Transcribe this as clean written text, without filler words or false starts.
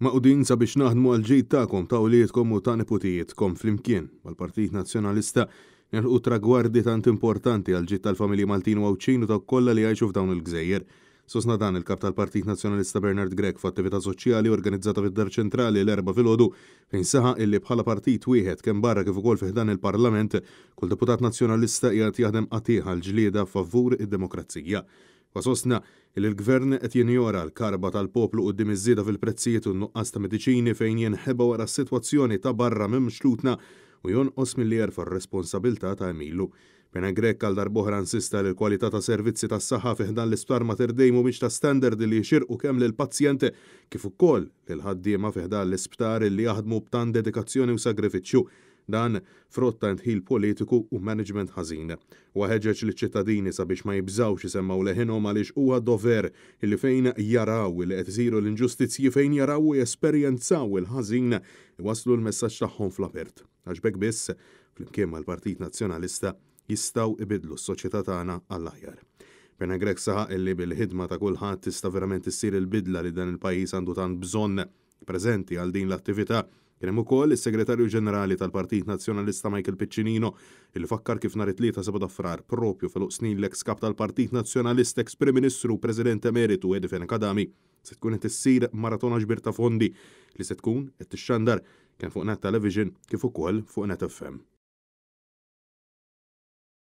Maqudin sabiex naħdmu għal-ġid tagħkom ta' uliedkom u ta' niputijietkom flimkien mal-Partit Nazzjonalista nilħu tragwardi tant importanti għal-ġid tal-familji Maltin u Għawċin u ta' kollha li jgħixu f'dawn il-Gżejjer. Sosna dan il-kap tal-Partit Nazzjonalista Bernard Grech f'attività soċjali organizzata fid-Dar Ċentrali l-4 filgħodu fejn saħaq illi bħala partit wieħed kemm barra kif ukoll fih dan il-Parlament kull deputat nazzjonalista qiegħed jaħdem qatih għal-ġlieda favur id-demokrazija. Wasosna il-gvern qed jinjora l-karba tal-poplu quddiem iż-żieda fil-prezzijiet u n-nuqqas ta' mediċini fejn jinħeba wara s-sitwazzjoni ta' barra minn mixlutna u jonqos milli jerfa' r-responsabilità ta' emilu. Bernard Grech għal darb'oħra insista li l-kwalità ta' servizzi tas-saħħa fih dan l-isptar Mater Dei mhumiex ta' standard li jxirqu kemm lill-pazjent kif ukoll lill-ħaddiema fih dan l-isptar li jaħdmu b'tant dedikazzjoni u sagrifiċċju. Dan frott ta' intħil politiku u management ħażin. U ħeġġeġ li ċittadini sabiex ma jibżawx isemmaw leħinhom għaliex huwa dover illi fejn jaraw li qed isiru l-inġustizzji fejn jaraw u jesperjenzaw il-ħażin iwasslu l-messaġġ tagħhom fl-apert. Għax bekk biss flimkien mal-Partit Nazzjonalista jistgħu ibidlu s-soċjetà tagħna għall-aħjar. Bernard Grech saħaq illi bil-ħidma ta' kulħadd tista' verament issir il-bidla li dan il-pajjiż għandu tant bżonn preżenti għal din l-attività. Kien hemm ukoll is-Segretarju Ġenerali tal-Partit Nazzjonalista Michael Piccinino illi fakkar kif nhar it-tlieta 7 frar propju fil snin l-eks kap tal-Partit Nazzjonalista eks-Prim Ministru President Emeritu Edifen Kadami se tkun qed issir maratona ġbir ta' fondi li se tkun qed tixxandar kemm fuq Net Television kif ukoll fuq Net FM.